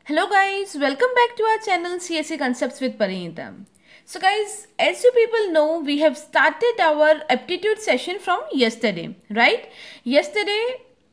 Hello guys, welcome back to our channel CSE Concepts with Parinita. So guys, as you people know, we have started our aptitude session from yesterday, right? Yesterday,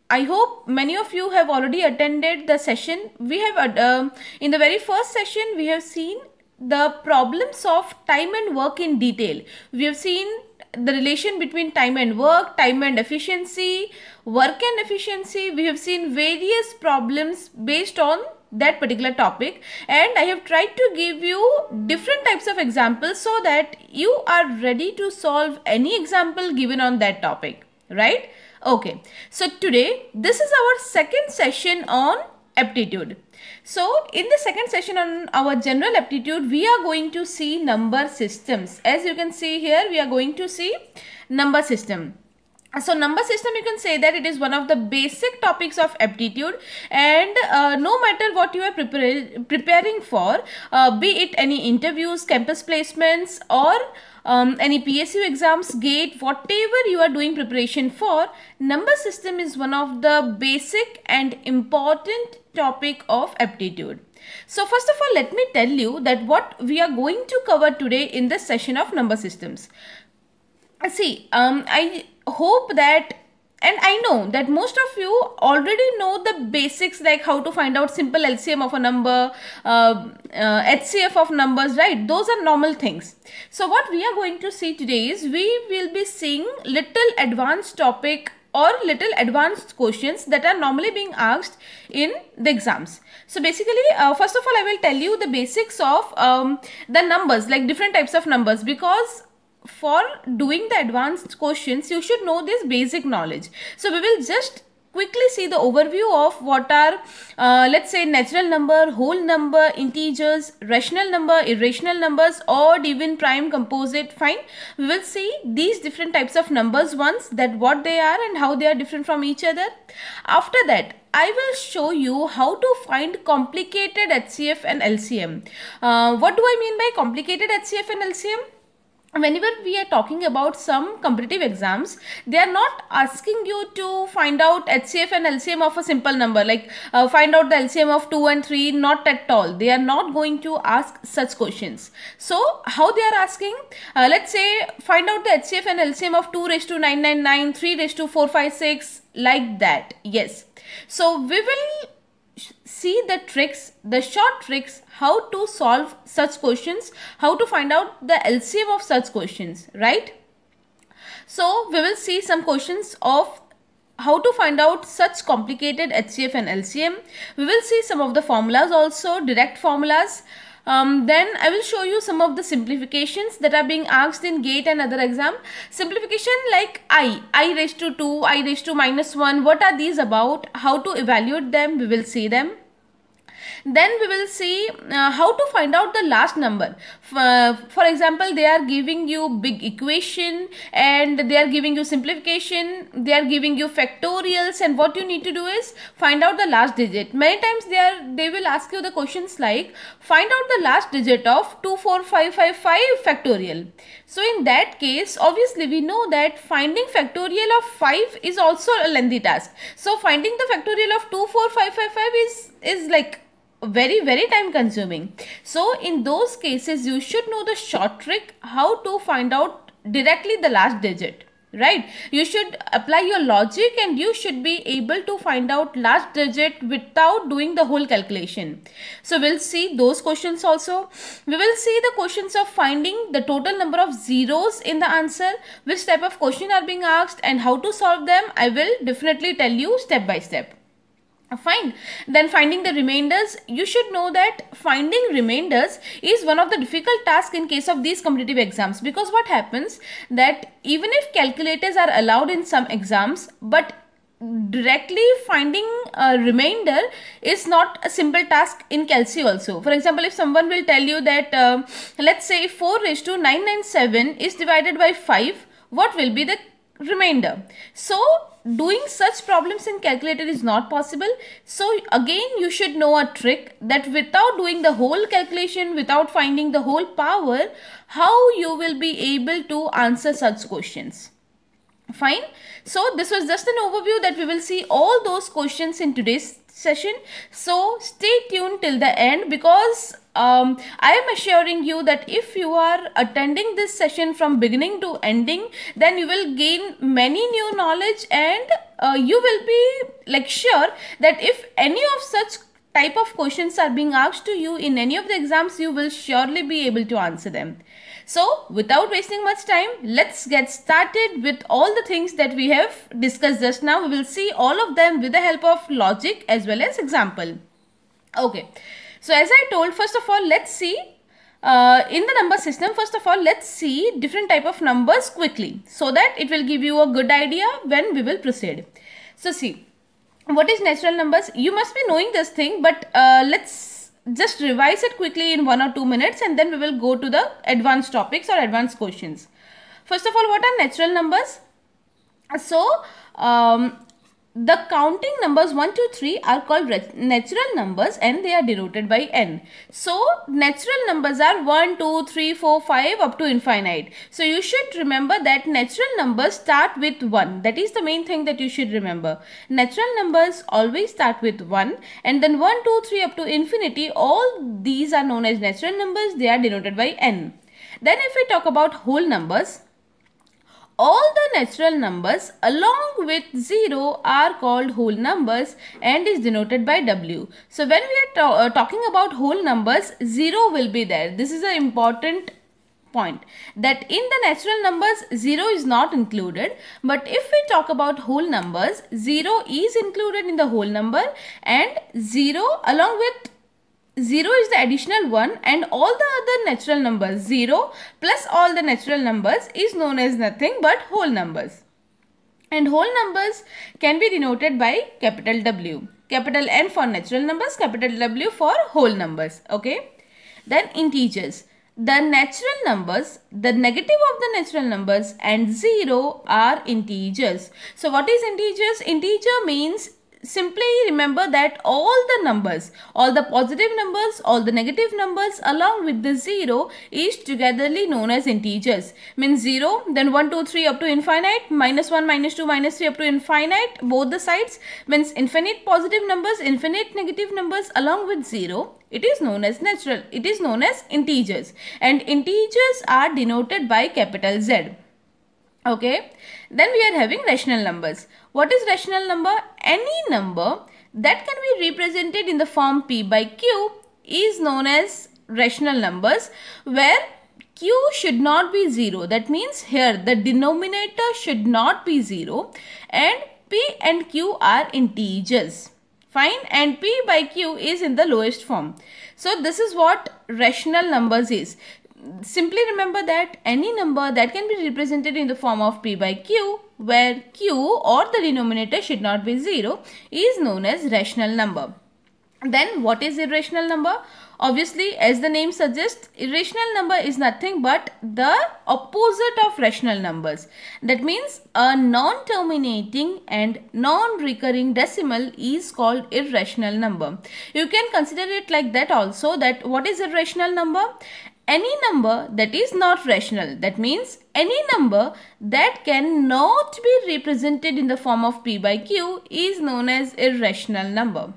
I hope many of you have already attended the session. We have, in the very first session, we have seen the problems of time and work in detail. We have seen the relation between time and work, time and efficiency, work and efficiency. We have seen various problems based on that particular topic, and I have tried to give you different types of examples so that you are ready to solve any example given on that topic, right? Okay, so today this is our second session on aptitude. So in the second session on our general aptitude, we are going to see number systems. As you can see here, we are going to see number system. So number system, you can say that it is one of the basic topics of aptitude, and no matter what you are preparing for, be it any interviews, campus placements, or any PSU exams, GATE, whatever you are doing preparation for, number system is one of the basic and important topic of aptitude. So first of all, let me tell you that what we are going to cover today in this session of number systems. See, I hope that, and I know that most of you already know the basics, like how to find out simple LCM of a number, HCF of numbers, right? Those are normal things. So what we are going to see today is we will be seeing little advanced topic or little advanced questions that are normally being asked in the exams. So basically, first of all, I will tell you the basics of the numbers, like different types of numbers, because for doing the advanced questions, you should know this basic knowledge. So we will just quickly see the overview of what are, let's say, natural number, whole number, integers, rational number, irrational numbers, odd, even, prime, composite, fine. We will see these different types of numbers once, that what they are and how they are different from each other. After that, I will show you how to find complicated HCF and LCM. What do I mean by complicated HCF and LCM? Whenever we are talking about some competitive exams, they are not asking you to find out HCF and LCM of a simple number, like find out the LCM of 2 and 3, not at all. They are not going to ask such questions. So how they are asking? Let's say find out the HCF and LCM of 2 raised to 999, 3 raised to 456, like that. Yes. So we will see the tricks, the short tricks, how to solve such questions, how to find out the LCM of such questions, right? So we will see some questions of how to find out such complicated HCF and LCM. We will see some of the formulas also, direct formulas. Then I will show you some of the simplifications that are being asked in GATE and other exam. Simplification like I raised to 2, I raised to -1. What are these about? How to evaluate them? We will see them. Then we will see how to find out the last number. For example, they are giving you big equation and they are giving you simplification, they are giving you factorials, and what you need to do is find out the last digit. Many times they will ask you the questions like find out the last digit of 24555 factorial. So in that case, obviously we know that finding factorial of 5 is also a lengthy task. So finding the factorial of 24555 is like very time consuming. So in those cases, you should know the short trick how to find out directly the last digit, right? You should apply your logic and you should be able to find out last digit without doing the whole calculation. So we'll see those questions also. We will see the questions of finding the total number of zeros in the answer, which type of question are being asked, and how to solve them. I will definitely tell you step by step. Fine. Then finding the remainders. You should know that finding remainders is one of the difficult tasks in case of these competitive exams, because what happens that even if calculators are allowed in some exams, but directly finding a remainder is not a simple task in Calci also. For example, if someone will tell you that let's say 4 raised to 997 is divided by 5, what will be the remainder? So doing such problems in calculator is not possible. So again, you should know a trick that without doing the whole calculation, without finding the whole power, how you will be able to answer such questions. Fine. So this was just an overview that we will see all those questions in today's session. So stay tuned till the end, because I am assuring you that if you are attending this session from beginning to ending, then you will gain many new knowledge, and you will be like sure that if any of such type of questions are being asked to you in any of the exams, you will surely be able to answer them. So without wasting much time, let's get started with all the things that we have discussed just now. We will see all of them with the help of logic as well as example. Okay, so as I told, first of all, let's see in the number system. First of all, let's see different type of numbers quickly, so that it will give you a good idea when we will proceed. So see, what is natural numbers? You must be knowing this thing, but let's just revise it quickly in 1 or 2 minutes, and then we will go to the advanced topics or advanced questions. First of all, what are natural numbers? So the counting numbers 1, 2, 3 are called natural numbers, and they are denoted by n. So natural numbers are 1, 2, 3, 4, 5 up to infinite. So you should remember that natural numbers start with 1. That is the main thing that you should remember. Natural numbers always start with 1, and then 1, 2, 3 up to infinity. All these are known as natural numbers. They are denoted by n. Then if we talk about whole numbers, all the natural numbers along with 0 are called whole numbers and is denoted by W. So when we are talking about whole numbers, 0 will be there. This is an important point, that in the natural numbers 0 is not included, but if we talk about whole numbers, 0 is included in the whole number, and 0 along with 0 is the additional one, and all the other natural numbers, 0 plus all the natural numbers, is known as nothing but whole numbers. And whole numbers can be denoted by capital W. Capital N for natural numbers, capital W for whole numbers. Okay. Then integers. The natural numbers, the negative of the natural numbers, and 0 are integers. So what is integers? Integer means, simply remember that all the numbers, all the positive numbers, all the negative numbers along with the 0 is togetherly known as integers. Means 0, then 1, 2, 3 up to infinite, minus 1, minus 2, minus 3 up to infinite, both the sides, means infinite positive numbers, infinite negative numbers along with 0. It is known as natural. It is known as integers, and integers are denoted by capital Z. Okay. Then we are having rational numbers. What is rational number? Any number that can be represented in the form P by Q is known as rational numbers, where Q should not be 0. That means here the denominator should not be 0, and P and Q are integers. Fine, and P by Q is in the lowest form. So this is what rational numbers is. Simply remember that any number that can be represented in the form of P by Q, where Q or the denominator should not be 0, is known as rational number. Then what is irrational number? Obviously, as the name suggests, irrational number is nothing but the opposite of rational numbers. That means a non-terminating and non-recurring decimal is called irrational number. You can consider it like that also, that what is irrational number? Any number that is not rational. That means any number that cannot be represented in the form of P by Q is known as irrational number.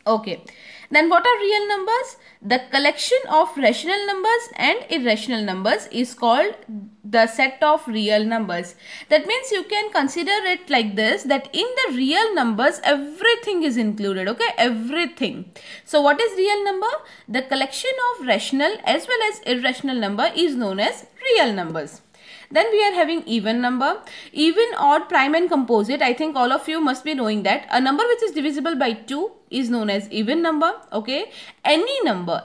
Okay. Then what are real numbers? The collection of rational numbers and irrational numbers is called the set of real numbers. That means you can consider it like this, that in the real numbers everything is included. Okay, everything. So what is real number? The collection of rational as well as irrational number is known as real numbers. Then we are having even number. Even, odd, prime and composite. I think all of you must be knowing that. A number which is divisible by 2 is known as even number. Okay. Any number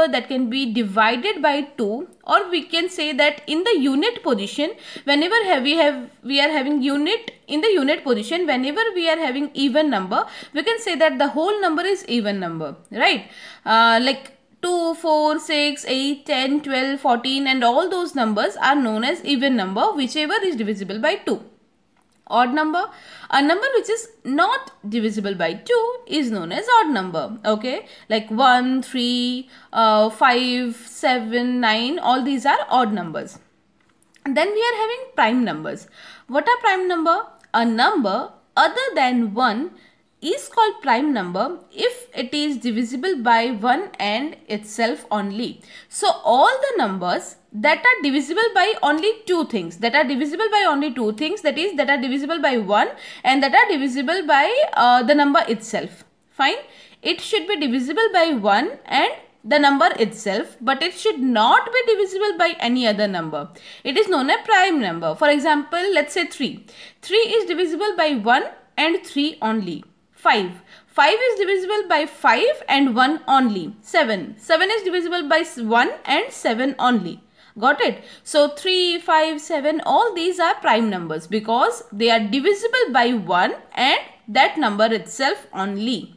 that can be divided by 2, or we can say that in the unit position, whenever we are having unit in the unit position, whenever we are having even number, we can say that the whole number is even number, right? Like 2, 4, 6, 8, 10, 12, 14 and all those numbers are known as even number, whichever is divisible by 2. Odd number, a number which is not divisible by 2 is known as odd number. Okay, like 1, 3, 5, 7, 9, all these are odd numbers. And then we are having prime numbers. What are prime number? A number other than 1 is called prime number if it is divisible by 1 and itself only. So all the numbers that are divisible by only two things, that are divisible by 1 and that are divisible by the number itself. Fine. It should be divisible by 1 and the number itself, but it should not be divisible by any other number. It is known as prime number. For example, let's say 3. 3 is divisible by 1 and 3 only. 5. 5 is divisible by 5 and 1 only. 7. 7 is divisible by 1 and 7 only. Got it? So 3, 5, 7, all these are prime numbers because they are divisible by 1 and that number itself only.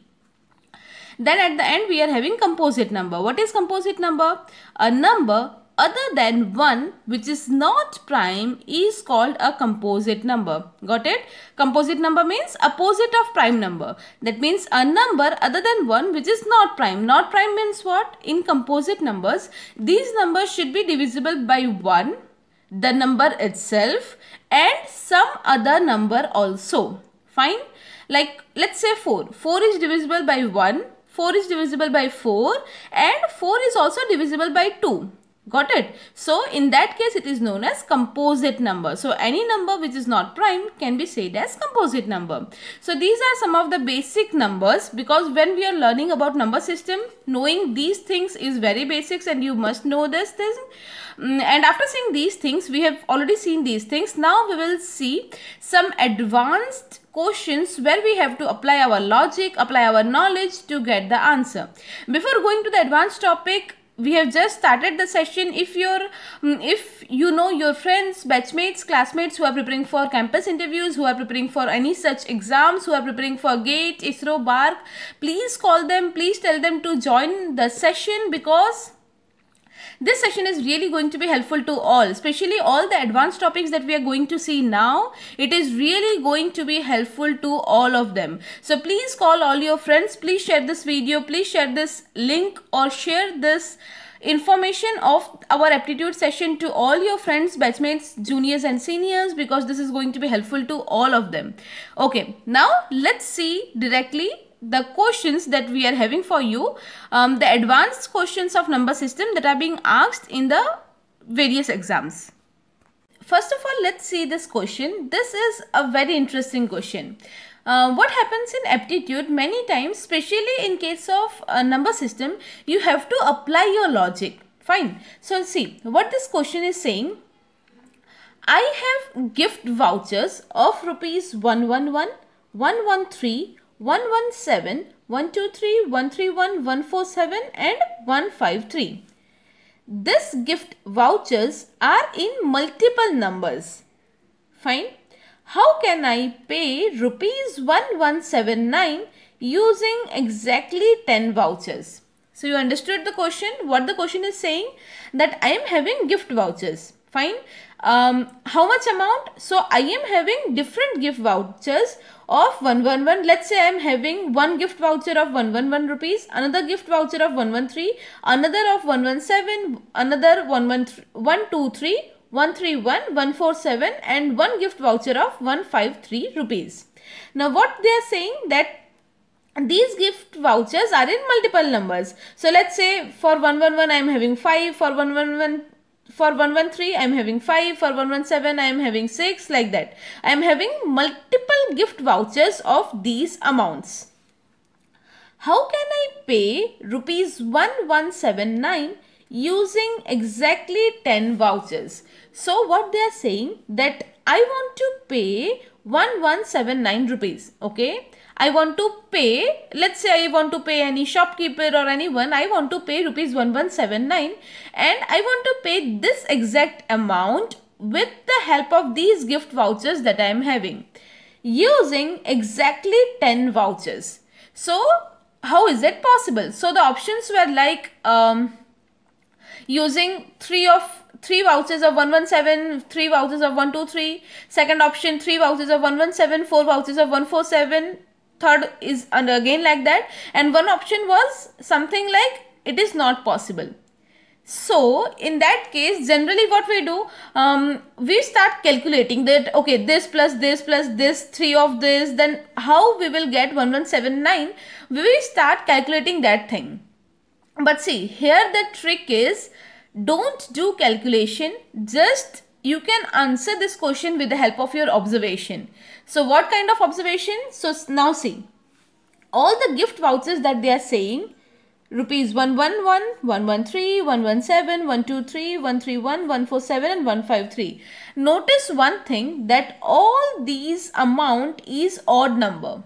Then at the end we are having composite number. What is composite number? A number other than 1 which is not prime is called a composite number. Got it? Composite number means opposite of prime number. That means a number other than 1 which is not prime. Not prime means what? In composite numbers, these numbers should be divisible by 1, the number itself, and some other number also. Fine? Like let's say 4. 4 is divisible by 1. 4 is divisible by 4 and 4 is also divisible by 2. Got it? So in that case it is known as composite number. So any number which is not prime can be said as composite number. So these are some of the basic numbers, because when we are learning about number system, knowing these things is very basics and you must know this thing. And after seeing these things, we have already seen these things. Now we will see some advanced questions where we have to apply our logic, apply our knowledge to get the answer. Before going to the advanced topic, we have just started the session. If you know your friends, batchmates, classmates who are preparing for campus interviews, who are preparing for any such exams, who are preparing for GATE, ISRO, BARC, please call them, please tell them to join the session, because this session is really going to be helpful to all, especially all the advanced topics that we are going to see now. It is really going to be helpful to all of them. So please call all your friends, please share this video, please share this link or share this information of our aptitude session to all your friends, batchmates, juniors and seniors, because this is going to be helpful to all of them. Okay, now let's see directly the questions that we are having for you, the advanced questions of number system that are being asked in the various exams. First of all, let's see this question. This is a very interesting question. What happens in aptitude many times, especially in case of a number system, you have to apply your logic. Fine. So see what this question is saying. I have gift vouchers of rupees 111, 113, 117, 123, 131, 147 and 153. This gift vouchers are in multiple numbers. Fine. How can I pay rupees 1179 using exactly 10 vouchers? So you understood the question. What the question is saying, that I am having gift vouchers. Fine. How much amount? So I am having different gift vouchers of 111. Let's say I am having one gift voucher of 111 rupees, another gift voucher of 113, another of 117, another 123, 131, 147 and one gift voucher of 153 rupees. Now what they are saying, that these gift vouchers are in multiple numbers. So let's say for 111 I am having 5, for 113 I am having 5, for 117 I am having 6, like that. I am having multiple gift vouchers of these amounts. How can I pay rupees 1179 using exactly 10 vouchers? So what they are saying, that I want to pay 1179 rupees. Okay. I want to pay, let's say I want to pay any shopkeeper or anyone, I want to pay rupees 1179 and I want to pay this exact amount with the help of these gift vouchers that I am having, using exactly 10 vouchers. So how is it possible? So the options were like using three vouchers of 117, 3 vouchers of 123, second option 3 vouchers of 117, 4 vouchers of 147, third is again like that, and one option was something like it is not possible. So in that case, generally what we do, we start calculating that, okay, this plus this, 3 of this, then how we will get 1179. We will start calculating that thing. But see, here the trick is, don't do calculation, just you can answer this question with the help of your observation. So what kind of observation? So now see, all the gift vouchers that they are saying, rupees 111, 113, 117, 123, 131, 147 and 153. Notice one thing, that all these amount is odd number.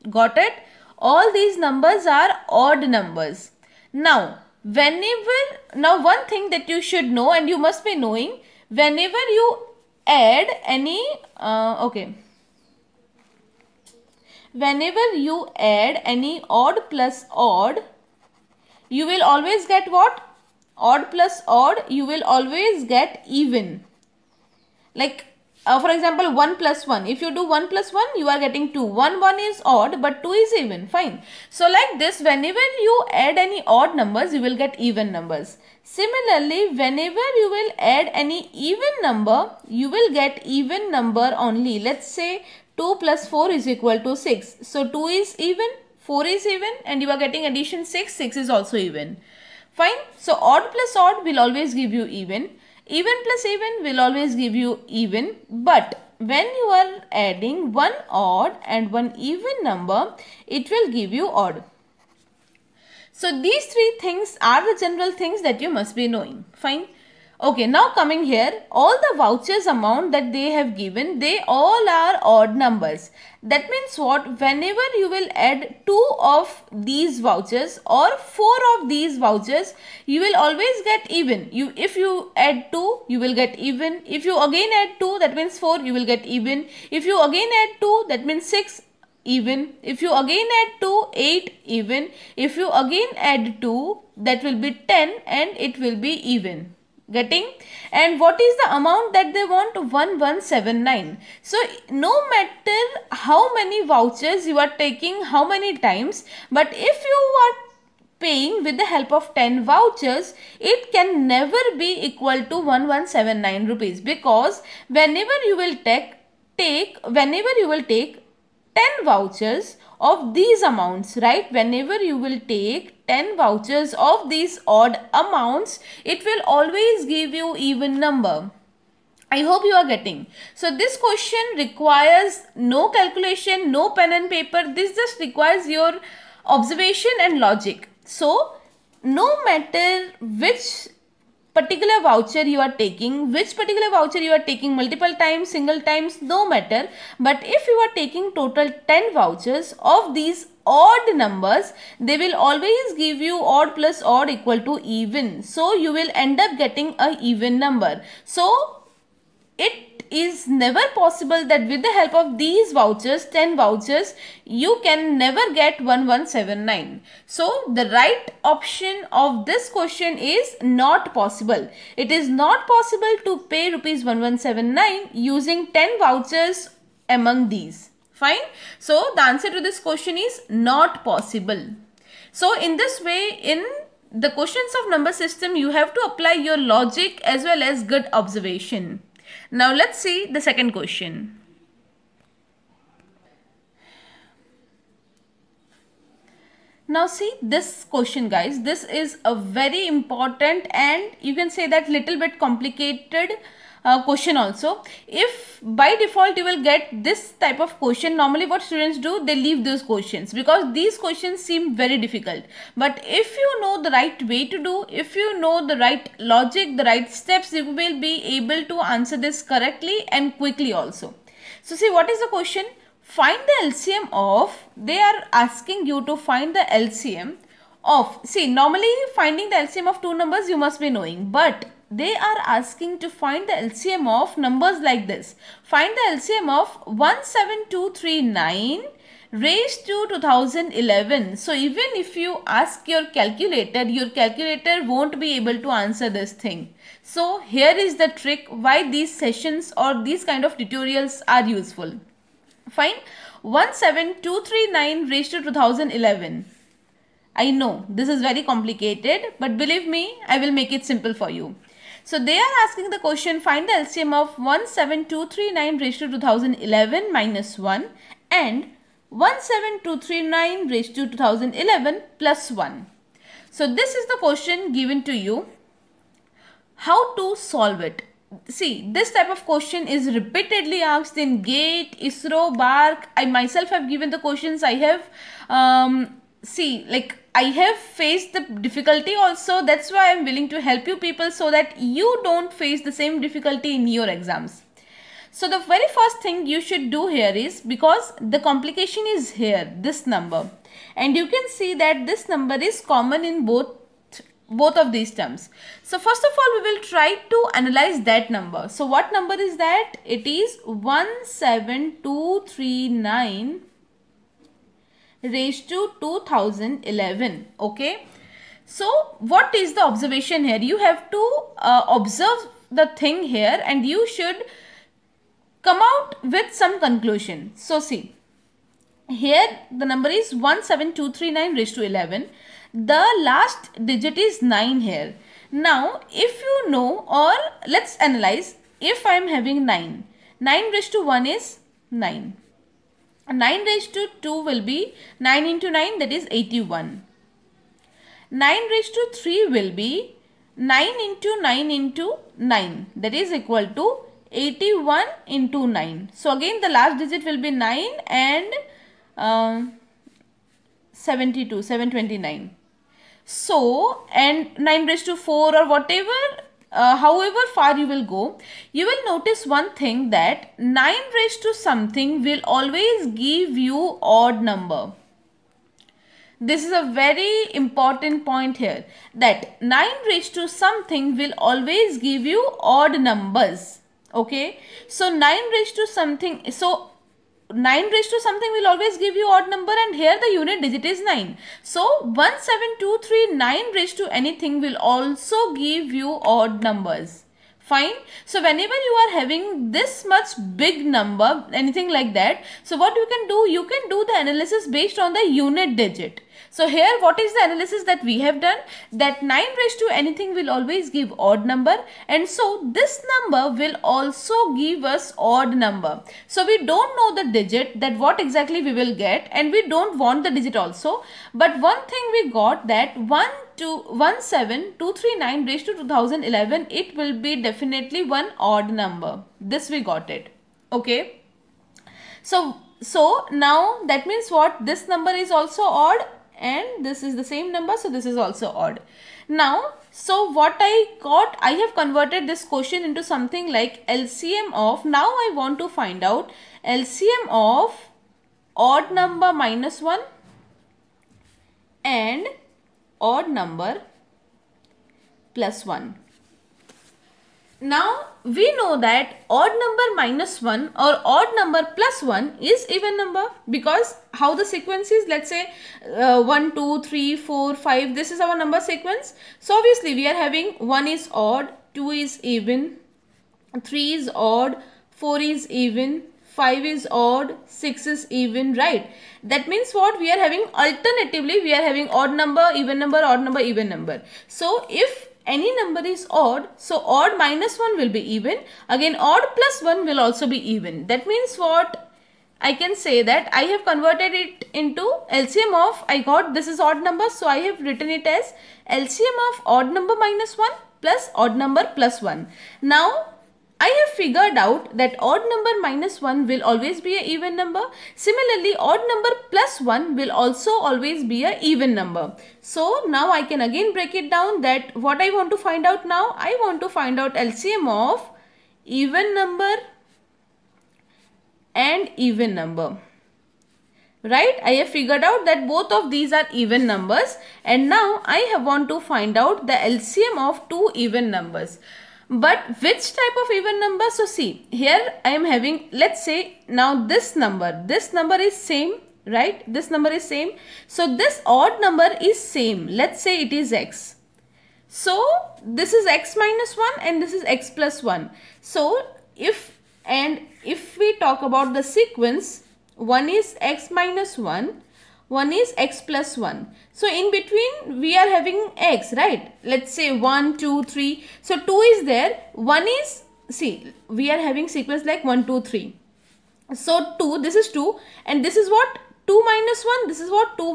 Got it? All these numbers are odd numbers. Now one thing that you should know, and you must be knowing, whenever you add any whenever you add any odd plus odd, you will always get what? Odd plus odd, you will always get even. Like for example, 1 plus 1. If you do 1 plus 1, you are getting 2. 1 is odd, but 2 is even. Fine. So like this, whenever you add any odd numbers, you will get even numbers. Similarly, whenever you will add any even number, you will get even number only. Let's say 2 plus 4 is equal to 6. So 2 is even, 4 is even, and you are getting addition 6. 6 is also even. Fine. So odd plus odd will always give you even. Even plus even will always give you even. But when you are adding one odd and one even number, it will give you odd. So these three things are the general things that you must be knowing. Fine. Okay, now coming here, all the vouchers amount that they have given, they all are odd numbers. That means what? Whenever you will add 2 of these vouchers or 4 of these vouchers, you will always get even. If you add 2, you will get even. If you again add 2, that means 4, you will get even. If you again add 2, that means 6, even. If you again add 2, 8, even. If you again add 2, that will be 10 and it will be even. Getting? And what is the amount that they want? 1179. So no matter how many vouchers you are taking, how many times, but if you are paying with the help of 10 vouchers, it can never be equal to 1179 rupees, because whenever you will take 10 vouchers of these amounts, right? Whenever you will take 10 vouchers of these odd amounts, it will always give you even number. I hope you are getting. So this question requires no calculation, no pen and paper. This just requires your observation and logic. So no matter which particular voucher you are taking, multiple times, single times, no matter. But if you are taking total 10 vouchers of these odd numbers, they will always give you odd plus odd equal to even. So you will end up getting a even number. So it is never possible that with the help of these vouchers, 10 vouchers, you can never get 1179. So the right option of this question is not possible. It is not possible to pay rupees 1179 using 10 vouchers among these. Fine. So the answer to this question is not possible. So in this way, in the questions of number system, you have to apply your logic as well as good observation. Now let's see the second question. Now see this question, guys. This is a very important and you can say that little bit complicated question also. If by default you will get this type of question, normally what students do, they leave those questions because these questions seem very difficult. But if you know the right way to do, if you know the right logic, the right steps, you will be able to answer this correctly and quickly also. So see, what is the question? Find the LCM of, they are asking you to find the LCM of, see, normally finding the LCM of two numbers you must be knowing, but they are asking to find the LCM of numbers like this. Find the LCM of 17239 raised to 2011. So even if you ask your calculator won't be able to answer this thing. So here is the trick why these sessions or these kind of tutorials are useful. Fine. 17239 raised to 2011. I know this is very complicated, but believe me, I will make it simple for you. So they are asking the question, find the LCM of 17239 raised to 2011 minus 1 and 17239 raised to 2011 plus 1. So this is the question given to you. How to solve it? See, this type of question is repeatedly asked in GATE, ISRO, BARC. I myself have given the questions. I have I have faced the difficulty also. That's why I'm willing to help you people so that you don't face the same difficulty in your exams. So the very first thing you should do here is, because the complication is here, this number, and you can see that this number is common in both of these terms. So first of all, we will try to analyze that number. So what number is that? It is 17239 raised to 2011. Okay. So what is the observation here? You have to observe the thing here and you should come out with some conclusion. So see, here the number is 17239 raised to 11. The last digit is 9 here. Now, if you know, or let's analyze, if I am having 9, 9 raised to 1 is 9. 9 raised to 2 will be 9 into 9, that is 81. 9 raised to 3 will be 9 into 9 into 9, that is equal to 81 into 9. So again the last digit will be 9 and 729. So, and 9 raised to 4 or whatever, however far you will go, you will notice one thing, that 9 raised to something will always give you odd number. This is a very important point here, that 9 raised to something will always give you odd numbers. Okay, so 9 raised to something, so 9 raised to something will always give you odd number, and here the unit digit is 9. So 17239 raised to anything will also give you odd numbers. Fine. So whenever you are having this much big number, anything like that, so what you can do the analysis based on the unit digit. So here what is the analysis that we have done? That 9 raised to anything will always give odd number, and so this number will also give us odd number. So we don't know the digit, that what exactly we will get, and we don't want the digit also. But one thing we got, that 17239 raised to 2011, it will be definitely one odd number. This we got it. Okay. So now that means what? This number is also odd, and this is the same number, so this is also odd. Now, so what I got, I have converted this question into something like LCM of, now I want to find out LCM of odd number minus 1 and odd number plus 1. Now we know that odd number minus 1 or odd number plus 1 is even number, because how the sequence is, let's say 1, 2, 3, 4, 5, this is our number sequence. So obviously we are having 1 is odd, 2 is even, 3 is odd, 4 is even, 5 is odd, 6 is even, right? That means what? We are having alternatively, we are having odd number, even number, odd number, even number. So if any number is odd, so odd minus 1 will be even. Again, odd plus 1 will also be even. That means what? I can say that I have converted it into LCM of, I got this is odd number, so I have written it as LCM of odd number minus 1 plus odd number plus 1. Now, I have figured out that odd number minus 1 will always be an even number. Similarly, odd number plus 1 will also always be an even number. So now I can again break it down, that what I want to find out now, I want to find out LCM of even number and even number. Right? I have figured out that both of these are even numbers, and now I want to find out the LCM of two even numbers. But which type of even number? So see, here I am having, let's say now this number is same, right? This number is same. So this odd number is same. Let's say it is x. So this is x minus 1 and this is x plus 1. So if we talk about the sequence, one is x minus 1, one is x plus 1. So in between we are having x, right? Let's say 1, 2, 3. So 2 is there. 1 is, see, we are having sequence like 1, 2, 3. So 2, this is 2, and this is what? 2 minus 1. This is what? 2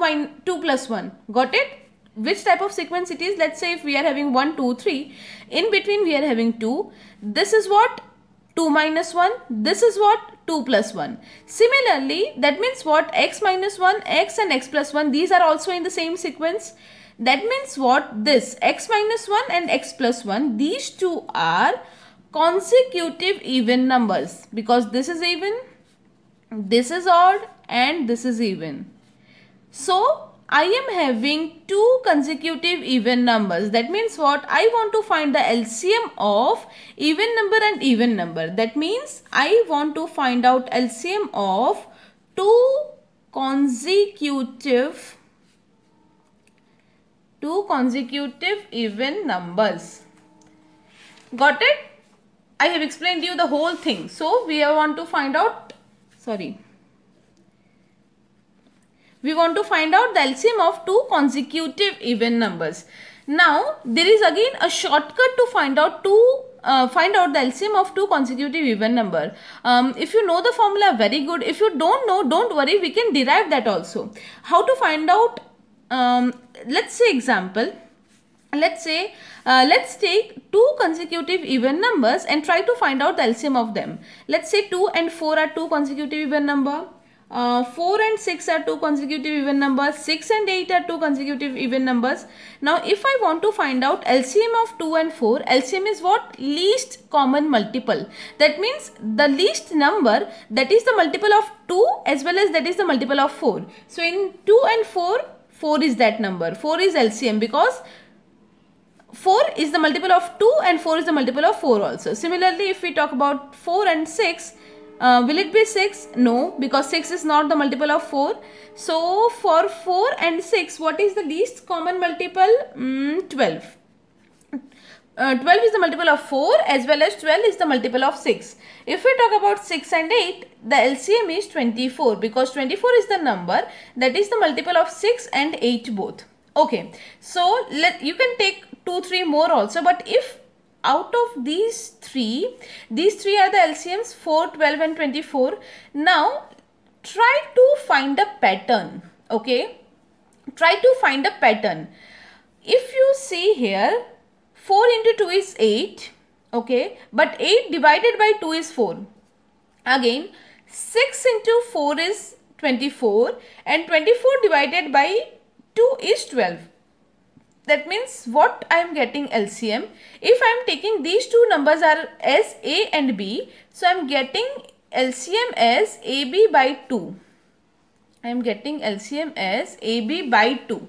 plus 1. Got it? Which type of sequence it is? Let's say if we are having 1, 2, 3. In between we are having 2. This is what? 2 minus 1. This is what? 2 plus 1. Similarly, that means what? X minus 1, x and x plus 1. These are also in the same sequence. That means what? This x minus 1 and x plus 1. These two are consecutive even numbers, because this is even, this is odd, and this is even. So I am having two consecutive even numbers. That means what? I want to find the LCM of even number and even number. That means I want to find out LCM of two consecutive even numbers. Got it? I have explained you the whole thing. So we want to find out, we want to find out the LCM of two consecutive even numbers. Now there is again a shortcut to find out the LCM of two consecutive even number. If you know the formula, very good. If you don't know, don't worry, we can derive that also. How to find out? Let's say example. Let's take two consecutive even numbers and try to find out the LCM of them. Let's say 2 and 4 are two consecutive even number. 4 and 6 are two consecutive even numbers. 6 and 8 are two consecutive even numbers. Now if I want to find out LCM of 2 and 4, LCM is what? Least common multiple. That means the least number, that is the multiple of 2 as well as that is the multiple of 4. So in 2 and 4, 4 is that number. 4 is LCM because 4 is the multiple of 2 and 4 is the multiple of 4 also. Similarly, if we talk about 4 and 6, will it be 6? No, because 6 is not the multiple of 4. So for 4 and 6, what is the least common multiple? 12. 12 is the multiple of 4 as well as 12 is the multiple of 6. If we talk about 6 and 8, the LCM is 24 because 24 is the number that is the multiple of 6 and 8 both. Okay, so you can take 2, 3 more also, but if out of these three are the LCMs 4, 12 and 24. Now try to find a pattern. Okay, try to find a pattern. If you see here, 4 into 2 is 8. Okay, but 8 divided by 2 is 4. Again, 6 into 4 is 24 and 24 divided by 2 is 12. That means what I am getting LCM, if I am taking these two numbers are as A and B, so I am getting LCM as AB by 2. I am getting LCM as AB by 2.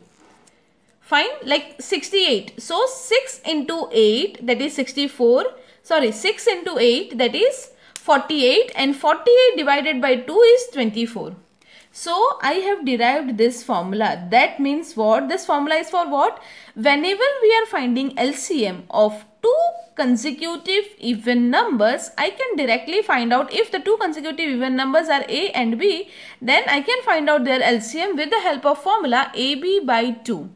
Fine, like 68. So 6 into 8, that is 64. Sorry, 6 into 8, that is 48, and 48 divided by 2 is 24. So I have derived this formula. That means what? This formula is for what? Whenever we are finding LCM of two consecutive even numbers, I can directly find out if the two consecutive even numbers are A and B, then I can find out their LCM with the help of formula AB by 2.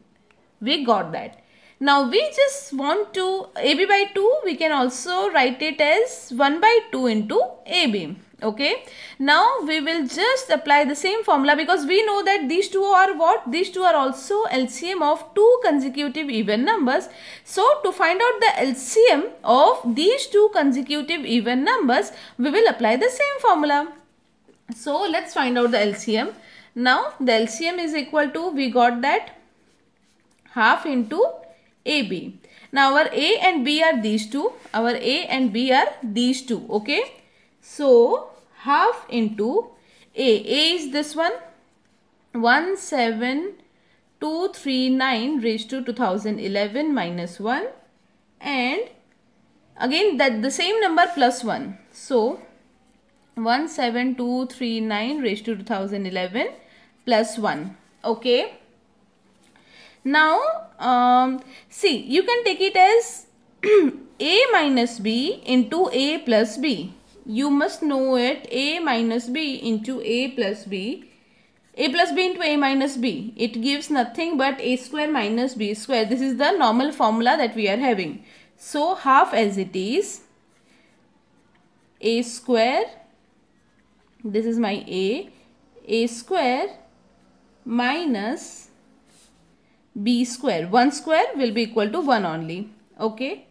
We got that. Now we just want to AB by 2, we can also write it as 1 by 2 into AB. Okay, now we will just apply the same formula because we know that these two are what? These two are also LCM of two consecutive even numbers. So to find out the LCM of these two consecutive even numbers, we will apply the same formula. So let's find out the LCM. Now the LCM is equal to, we got that, half into AB. Now our A and B are these two. Our A and B are these two. Okay. So half into A. A is this one. 17239 raised to 2011 minus 1. And again that the same number plus 1. So 17239 raised to 2011 plus 1. Okay. Now see, you can take it as A minus B into A plus B. You must know it. A minus B into A plus B A plus b into a minus b, it gives nothing but a square minus b square. This is the normal formula that we are having. So half as it is, a square, this is my a square minus b square. 1 square will be equal to 1 only. Okay.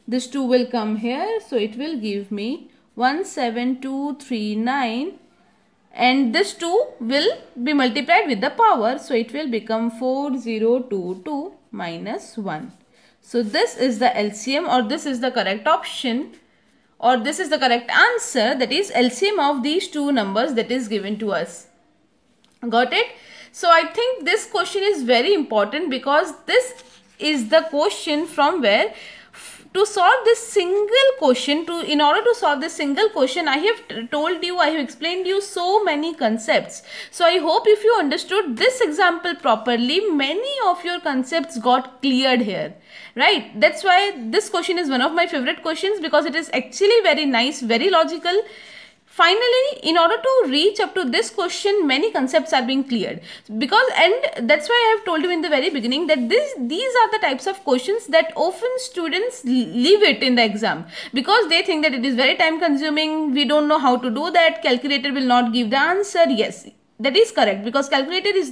This 2 will come here. So it will give me 17239. And this 2 will be multiplied with the power. So it will become 4022 minus 1. So this is the LCM, or this is the correct option, or this is the correct answer, that is LCM of these two numbers that is given to us. Got it? So I think this question is very important, because this is the question from where to solve this single question, in order to solve this single question, I have told you, I have explained you so many concepts. So I hope if you understood this example properly, many of your concepts got cleared here, right? That's why this question is one of my favorite questions, because it is actually very nice, very logical. Finally, in order to reach up to this question, many concepts are being cleared, because, and that's why I have told you in the very beginning that these are the types of questions that often students leave it in the exam, because they think that it is very time consuming, we don't know how to do that, calculator will not give the answer. Yes, that is correct, because calculator will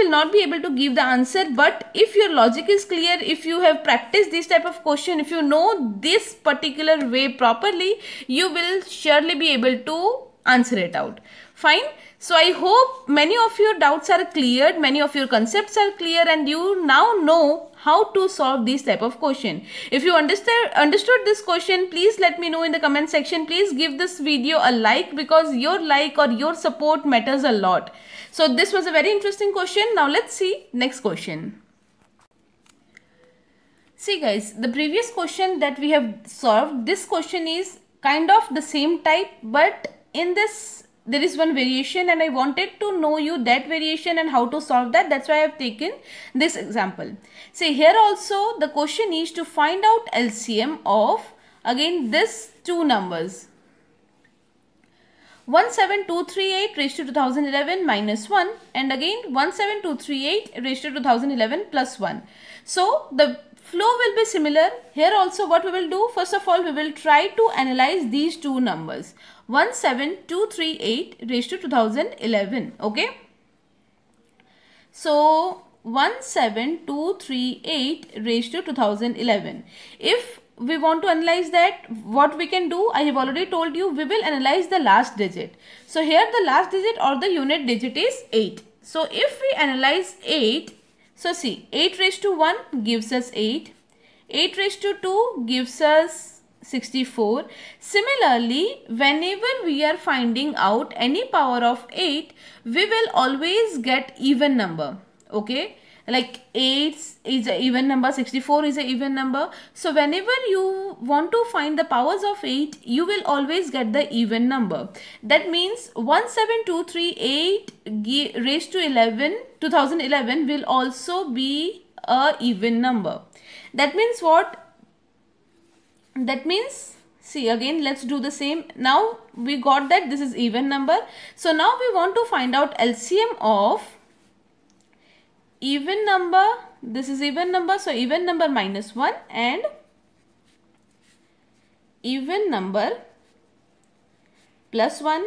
not be able to give the answer. But if your logic is clear, if you have practiced this type of question, if you know this particular way properly, you will surely be able to answer it out. Fine. So I hope many of your doubts are cleared, many of your concepts are clear, and you now know how to solve this type of question. If you understood this question, please let me know in the comment section. Please give this video a like, because your like or your support matters a lot. So this was a very interesting question. Now let's see next question. See guys, the previous question that we have solved, this question is kind of the same type, but in this there is one variation, and I wanted to know you that variation and how to solve that. That's why I have taken this example. See, here also the question is to find out LCM of, again, this two numbers. 17238 raised to 2011 minus 1, and again 17238 raised to 2011 plus 1. So the flow will be similar. Here also what we will do, first of all we will try to analyze these two numbers. 17238 raised to 2011. Okay. So 17238 raised to 2011. If we want to analyze that, what we can do, I have already told you, we will analyze the last digit. So here the last digit or the unit digit is 8. So if we analyze 8, so see, 8 raised to 1 gives us 8. 8 raised to 2 gives us 64. Similarly, whenever we are finding out any power of 8, we will always get even number. Okay. Like 8 is an even number, 64 is an even number. So whenever you want to find the powers of 8, you will always get the even number. That means 17238 raised to 2011 will also be a even number. That means what? That means, see, again let's do the same. Now we got that this is even number. So now we want to find out LCM of even number. This is even number, so even number minus 1 and even number plus 1.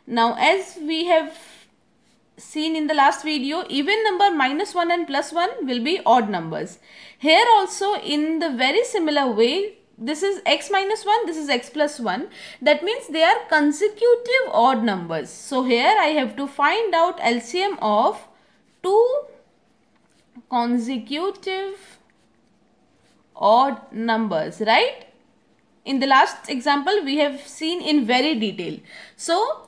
Now as we have seen in the last video, even number minus 1 and plus 1 will be odd numbers. Here also in the very similar way, this is x minus 1, this is x plus 1. That means they are consecutive odd numbers. So here I have to find out LCM of two consecutive odd numbers, right? In the last example we have seen in very detail. So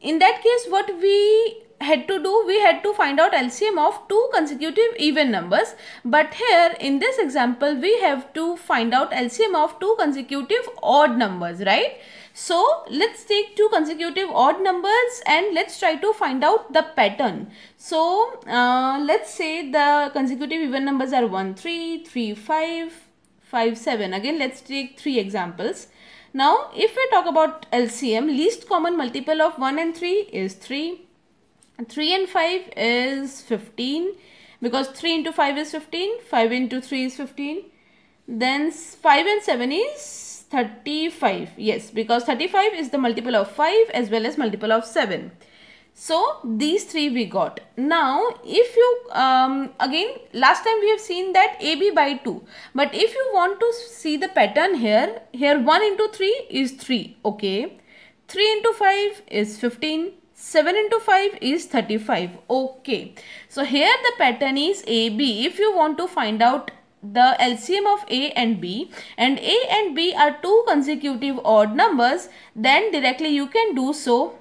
in that case what we had to do, we had to find out LCM of two consecutive even numbers. But here in this example we have to find out LCM of two consecutive odd numbers, right? So let's take two consecutive odd numbers and let's try to find out the pattern. So let's say the consecutive even numbers are 1, 3, 3, 5, 5, 7. Again let's take 3 examples. Now if we talk about LCM, least common multiple of 1 and 3 is 3. 3 and 5 is 15, because 3 into 5 is 15, 5 into 3 is 15. Then 5 and 7 is 35. Yes, because 35 is the multiple of 5 as well as multiple of 7. So these three we got. Now if you again, last time we have seen that AB by 2, but if you want to see the pattern here 1 into 3 is 3. Okay, 3 into 5 is 15, 7 into 5 is 35. Okay, so here the pattern is AB. If you want to find out the LCM of A and B, and A and B are two consecutive odd numbers, then directly you can do so.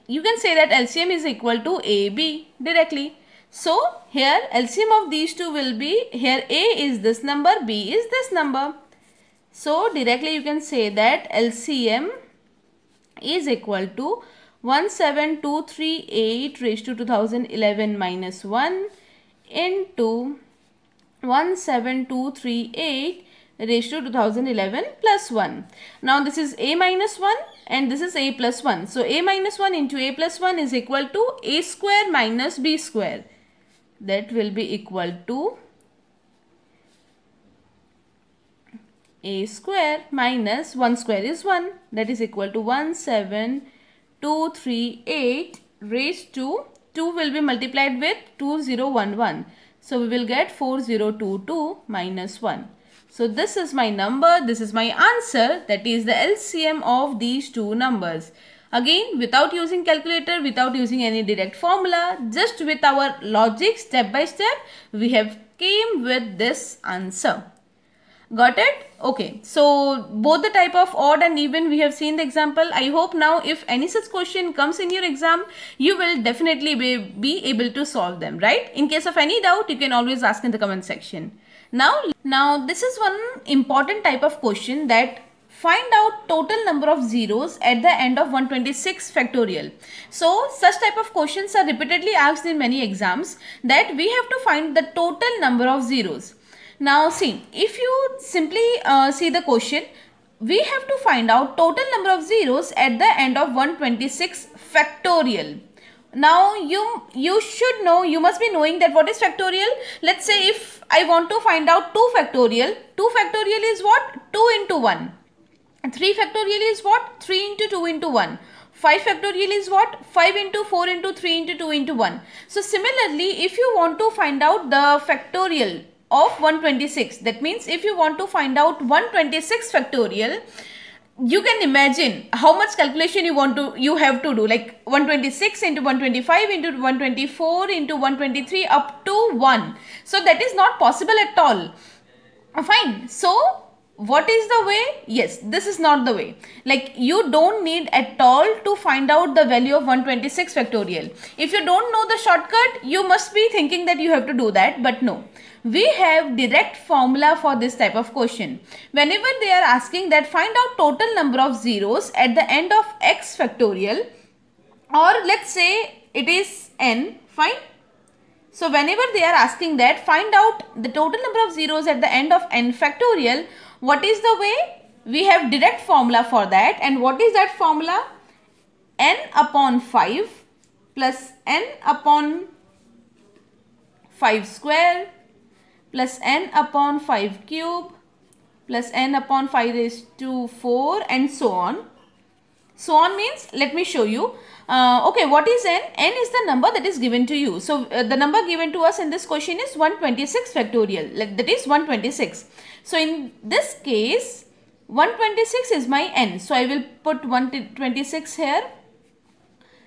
You can say that LCM is equal to AB directly. So here LCM of these two will be, here A is this number, B is this number. So directly you can say that LCM is equal to 17238 raised to 2011 minus 1 into 17238 raised to 2011 plus 1. Now this is A minus 1 and this is A plus 1. So A minus 1 into A plus 1 is equal to A square minus B square. That will be equal to A square minus 1 square is 1. That is equal to 17238 raised to 2 will be multiplied with 2011. So we will get 4022 minus 1. So this is my number, this is my answer, that is the LCM of these two numbers. Again, without using calculator, without using any direct formula, just with our logic step by step, we have came with this answer. Got it? Okay, so both the type of odd and even we have seen the example. I hope now if any such question comes in your exam, you will definitely be able to solve them, right? In case of any doubt, you can always ask in the comment section. Now this is one important type of question, that find out total number of zeros at the end of 126 factorial. So such type of questions are repeatedly asked in many exams, that we have to find the total number of zeros. Now see, if you simply see the question, we have to find out total number of zeros at the end of 126 factorial. Now you should know, you must be knowing that what is factorial. Let's say if I want to find out 2 factorial, 2 factorial is what? 2 into 1. 3 factorial is what? 3 into 2 into 1. 5 factorial is what? 5 into 4 into 3 into 2 into 1. So similarly, if you want to find out the factorial of 126, that means if you want to find out 126 factorial, you can imagine how much calculation you have to do, like 126 into 125 into 124 into 123 up to 1. So that is not possible at all. Fine. So what is the way? Yes, this is not the way. Like you don't need at all to find out the value of 126 factorial. If you don't know the shortcut, you must be thinking that you have to do that, but no. We have direct formula for this type of question. Whenever they are asking that find out total number of zeros at the end of x factorial, or let's say it is n, fine. So whenever they are asking that find out the total number of zeros at the end of n factorial, what is the way? We have direct formula for that, and what is that formula? N upon 5 plus n upon 5 square plus n upon 5 cube plus n upon 5 raised to 4 and so on. So on means, let me show you. Okay, what is n? N is the number that is given to you. So the number given to us in this question is 126 factorial, that is 126. So in this case, 126 is my n. So I will put 126 here,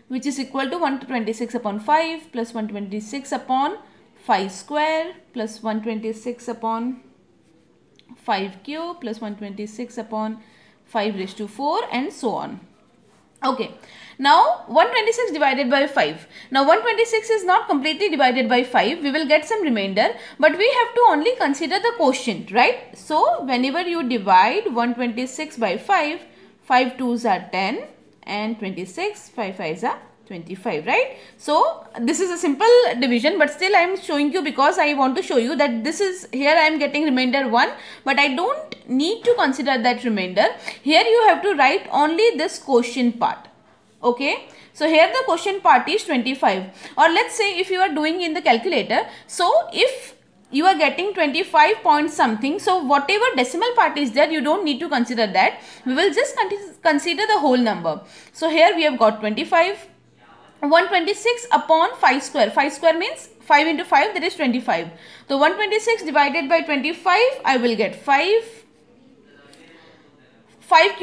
which is equal to 126 upon 5 plus 126 upon 5 square plus 126 upon 5 cube plus 126 upon 5 raised to 4 and so on. Okay, now 126 divided by 5. Now 126 is not completely divided by 5. We will get some remainder, but we have to only consider the quotient, right? So whenever you divide 126 by 5, 5 2s are 10 and 26, 5 5s are 25, right? So this is a simple division, but still I am showing you because I want to show you that this is, here I am getting remainder 1, but I don't need to consider that remainder. Here you have to write only this quotient part. Okay, so here the question part is 25, or let's say if you are doing in the calculator, so if you are getting 25 point something, so whatever decimal part is there, you don't need to consider that. We will just consider the whole number. So here we have got 25, 126 upon 5 square. 5 square means 5 into 5, that is 25. So 126 divided by 25, I will get 5. 5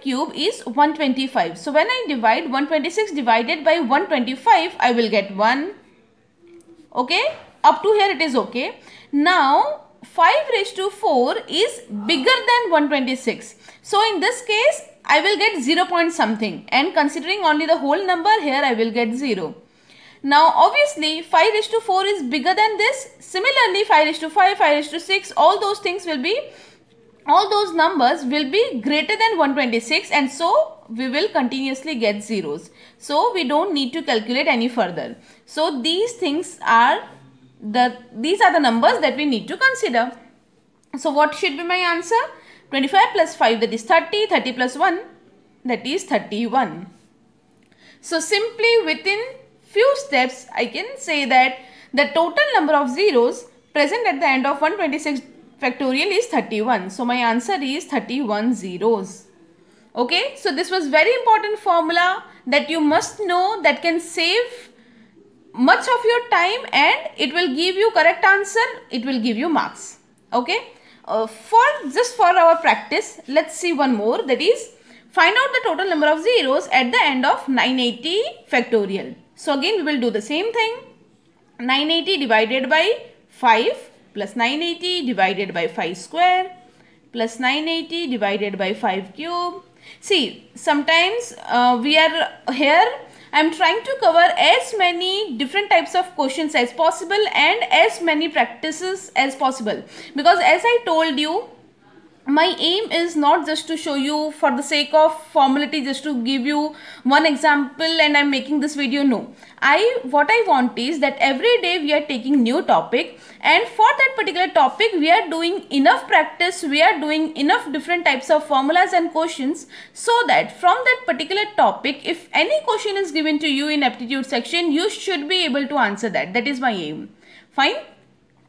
cube is 125. So when I divide 126 divided by 125, I will get 1. Okay, up to here it is okay. Now 5 raised to 4 is bigger than 126. So in this case, I will get 0 point something, and considering only the whole number, here I will get 0. Now obviously 5 raised to 4 is bigger than this. Similarly 5 raised to 5, 5 raised to 6, all those numbers will be greater than 126, and so we will continuously get zeros. So we don't need to calculate any further. So these are the numbers that we need to consider. So what should be my answer? 25 plus 5, that is 30. 30 plus 1, that is 31. So simply within few steps, I can say that the total number of zeros present at the end of 126 factorial is 31. So my answer is 31 zeros. Okay, so this was very important formula that you must know, that can save much of your time and it will give you correct answer. It will give you marks. Okay, just for our practice, let's see one more, that is find out the total number of zeros at the end of 980 factorial. So again we will do the same thing. 980 divided by 5 plus 980 divided by 5 square plus 980 divided by 5 cube. See, sometimes we are here, I am trying to cover as many different types of questions as possible and as many practices as possible, because as I told you, my aim is not just to show you for the sake of formality, just to give you one example and I'm making this video. No, what I want is that every day we are taking new topic, and for that particular topic we are doing enough practice, we are doing enough different types of formulas and questions, so that from that particular topic, if any question is given to you in aptitude section, you should be able to answer that. That is my aim. Fine.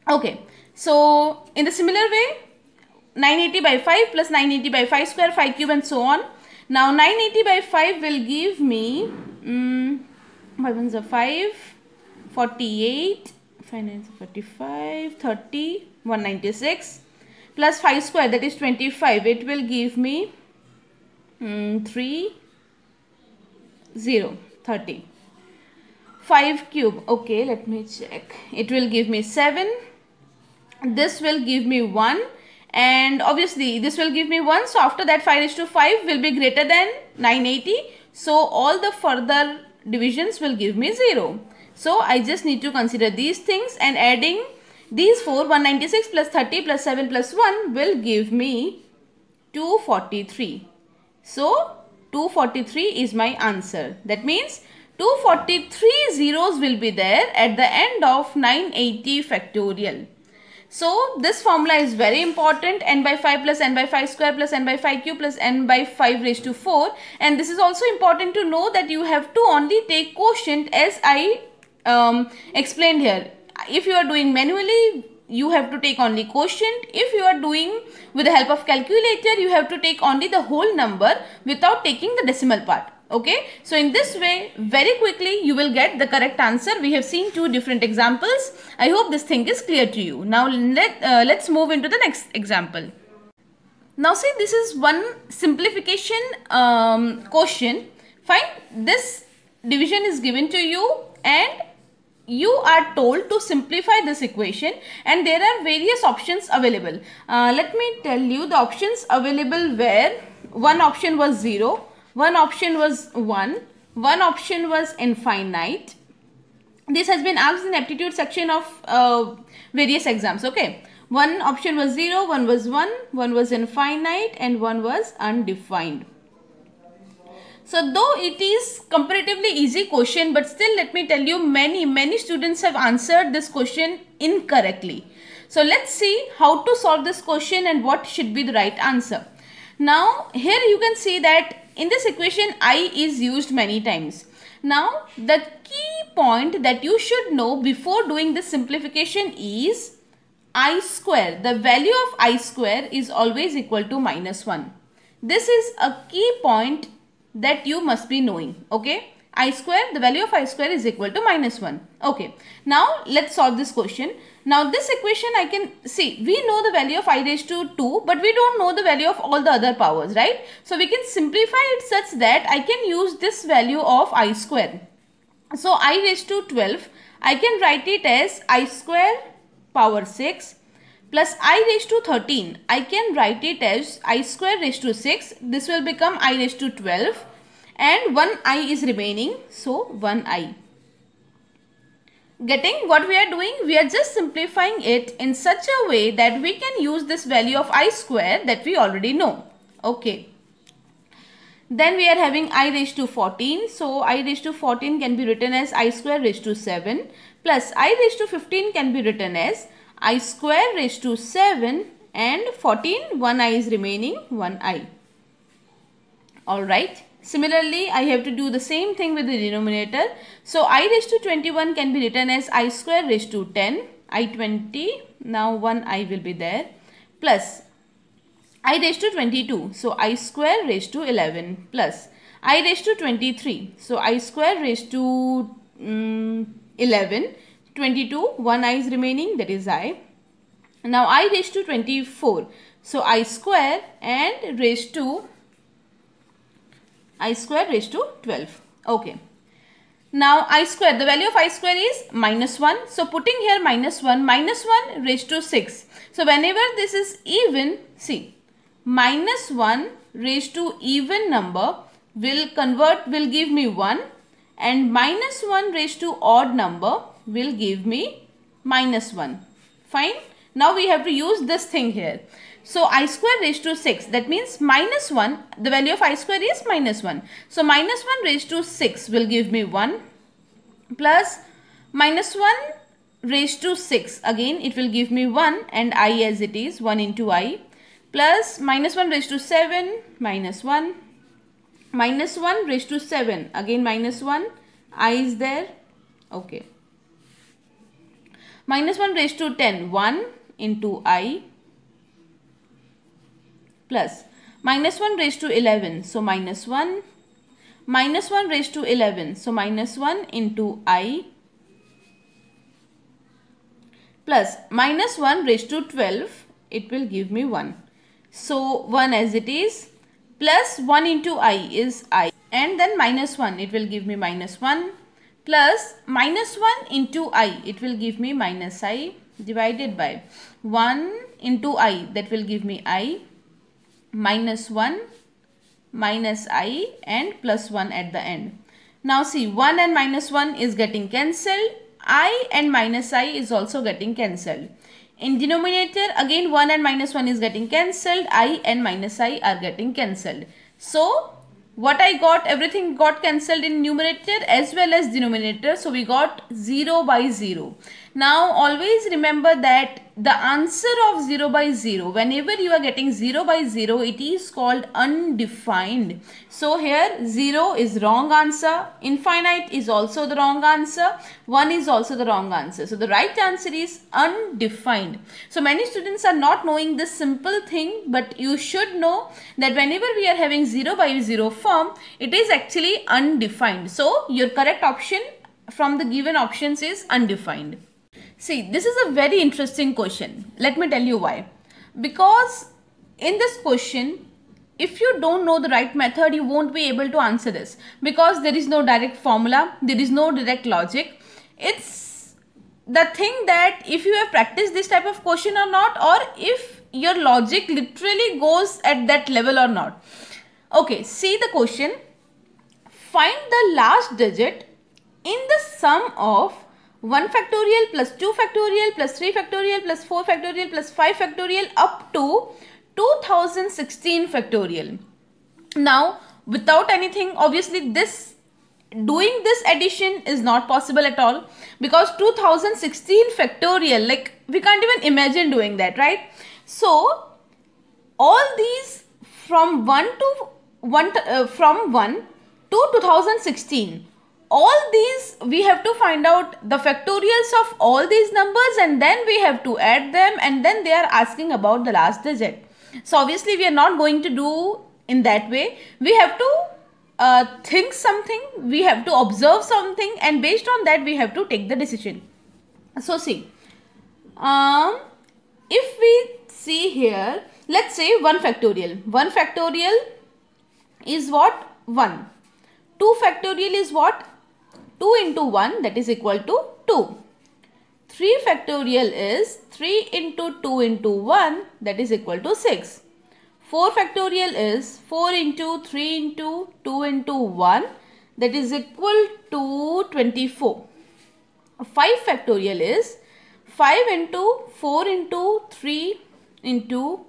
Okay, so in the similar way, 980 by 5 plus 980 by 5 square, 5 cube and so on. Now 980 by 5 will give me 5 ones are 5, 48, 5 nines are 45, 30, 196 plus 5 square, that is 25. It will give me 3, 0, 30. 5 cube, okay, let me check. It will give me 7. This will give me 1. And obviously this will give me 1. So after that 5 raised to 5 will be greater than 980. So all the further divisions will give me 0. So I just need to consider these things, and adding these 4, 196 plus 30 plus 7 plus 1 will give me 243. So 243 is my answer. That means 243 zeros will be there at the end of 980 factorial. So this formula is very important, n by 5 plus n by 5 square plus n by 5 cube plus n by 5 raised to 4. And this is also important to know that you have to only take quotient as I explained here. If you are doing manually, you have to take only quotient. If you are doing with the help of calculator, you have to take only the whole number without taking the decimal part. Okay, so in this way, very quickly you will get the correct answer. We have seen 2 different examples. I hope this thing is clear to you. Now let's move into the next example. Now see, this is one simplification question. Fine, this division is given to you and you are told to simplify this equation, and there are various options available. Let me tell you the options available were, one option was 0. One option was 1, one option was infinite. This has been asked in aptitude section of various exams. Okay, one option was 0, one was 1, one was infinite and one was undefined. So though it is comparatively easy question, but still let me tell you, many students have answered this question incorrectly. So let's see how to solve this question and what should be the right answer. Now here you can see that in this equation I is used many times. Now the key point that you should know before doing this simplification is I square. The value of I square is always equal to -1. This is a key point that you must be knowing. Okay, I square, the value of I square is equal to -1. Okay, now let's solve this question. Now this equation I can see, we know the value of I raised to 2, but we don't know the value of all the other powers, right? So we can simplify it such that I can use this value of I square. So I raised to 12, I can write it as I square power 6 plus I raised to 13. I can write it as I square raised to 6. This will become I raised to 12 and 1 I is remaining. So 1 I. Getting what we are doing? We are just simplifying it in such a way that we can use this value of I square that we already know. Okay. Then we are having I raised to 14. So I raised to 14 can be written as I square raised to 7 plus I raised to 15 can be written as I square raised to 7 and 14, 1 I is remaining, 1 I. Alright. Similarly, I have to do the same thing with the denominator. So I raised to 21 can be written as I square raised to 10, I 20, now 1 I will be there, plus I raised to 22, so I square raised to 11, plus I raised to 23, so I square raised to 11, 22, 1 I is remaining, that is I. Now I raised to 24, so I square and raised to I square raised to 12. Okay. Now I square, the value of I square is -1. So putting here -1 raised to 6. So whenever this is even, see, -1 raised to even number will give me 1 and -1 raised to odd number will give me -1. Fine. Now we have to use this thing here. So I square raised to 6, that means -1, the value of I square is -1. So -1 raised to 6 will give me 1 plus -1 raised to 6, again it will give me 1 and I as it is, 1 into I, plus -1 raised to 7, -1, -1 raised to 7, again -1, I is there, okay. -1 raised to 10, 1 into I, plus -1 raised to 11, so -1, -1 raised to 11, so -1 into I, plus -1 raised to 12, it will give me 1. So 1 as it is, plus 1 into I is I, and then -1, it will give me -1, plus -1 into I, it will give me -I, divided by 1 into I, that will give me I, -1 minus I and plus 1 at the end. Now see, 1 and -1 is getting cancelled. I and -I is also getting cancelled. In denominator, again 1 and -1 is getting cancelled. I and -I are getting cancelled. So what I got, everything got cancelled in numerator as well as denominator. So we got 0 by 0. Now always remember that the answer of 0 by 0, whenever you are getting 0 by 0, it is called undefined. So here 0 is wrong answer, infinite is also the wrong answer, 1 is also the wrong answer. So the right answer is undefined. So many students are not knowing this simple thing, but you should know that whenever we are having 0 by 0 form, it is actually undefined. So your correct option from the given options is undefined. See, this is a very interesting question. Let me tell you why. Because in this question, if you don't know the right method, you won't be able to answer this. Because there is no direct formula, there is no direct logic. It's the thing that if you have practiced this type of question or not, or if your logic literally goes at that level or not. Okay, see the question. Find the last digit in the sum of 1 factorial plus 2 factorial plus 3 factorial plus 4 factorial plus 5 factorial up to 2016 factorial. Now, without anything, obviously doing this addition is not possible at all, because 2016 factorial, like we can't even imagine doing that, right? So all these from 1 to from 1 to 2016. All these we have to find out the factorials of all these numbers, and then we have to add them, and then they are asking about the last digit. So obviously we are not going to do in that way. We have to think something, we have to observe something, and based on that we have to take the decision. So see, if we see here, let's say 1 factorial. 1 factorial is what? 1. 2 factorial is what? 2 into 1, that is equal to 2. 3 factorial is 3 into 2 into 1, that is equal to 6. 4 factorial is 4 into 3 into 2 into 1, that is equal to 24. 5 factorial is 5 into 4 into 3 into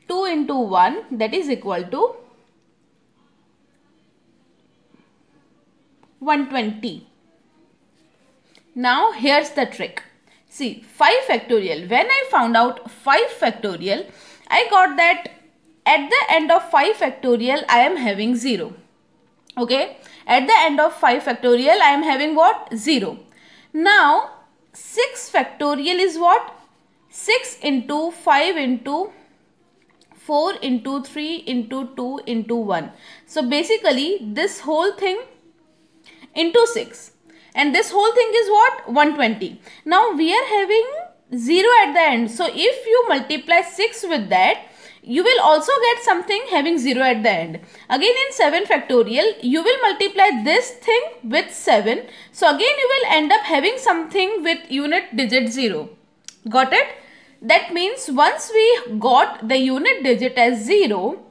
2 into 1, that is equal to 120. Now here's the trick. See, 5 factorial. When I found out 5 factorial, I got that at the end of 5 factorial I am having 0. Okay. At the end of 5 factorial I am having what? 0. Now 6 factorial is what? 6 into 5 into 4 into 3 into 2 into 1. So basically this whole thing into 6, and this whole thing is what? 120. Now we are having 0 at the end. So if you multiply 6 with that, you will also get something having 0 at the end. Again in 7 factorial, you will multiply this thing with 7. So again you will end up having something with unit digit 0. Got it? That means once we got the unit digit as 0,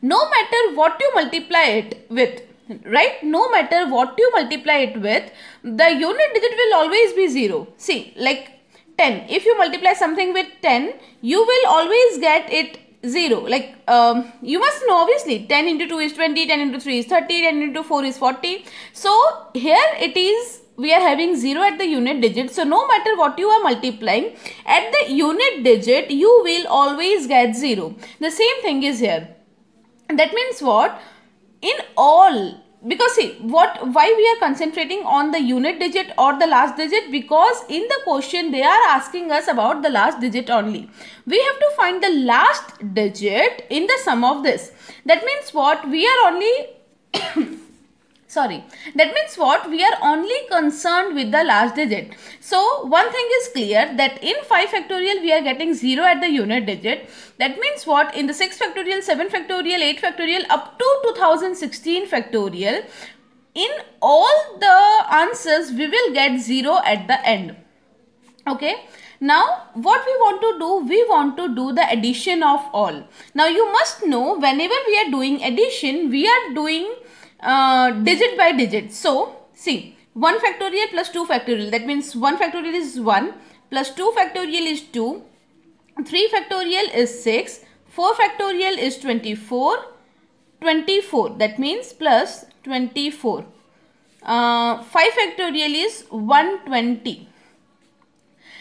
no matter what you multiply it with, right? No matter what you multiply it with, the unit digit will always be 0. See, like 10. If you multiply something with 10, you will always get it 0. Like you must know obviously 10 into 2 is 20, 10 into 3 is 30, 10 into 4 is 40. So here it is, we are having 0 at the unit digit. So no matter what you are multiplying, at the unit digit you will always get 0. The same thing is here. That means what? In all, because see, why we are concentrating on the unit digit or the last digit? Because in the question they are asking us about the last digit only. We have to find the last digit in the sum of this. That means what? We are only sorry, that means what? We are only concerned with the last digit. So one thing is clear, that in 5 factorial we are getting 0 at the unit digit. That means what? In the 6 factorial, 7 factorial, 8 factorial up to 2016 factorial, in all the answers we will get 0 at the end. Okay. Now what we want to do? We want to do the addition of all. Now you must know, whenever we are doing addition, we are doing digit by digit. So see, 1 factorial plus 2 factorial, that means 1 factorial is 1 plus 2 factorial is 2, 3 factorial is 6, 4 factorial is 24, 24, that means plus 24, 5 factorial is 120.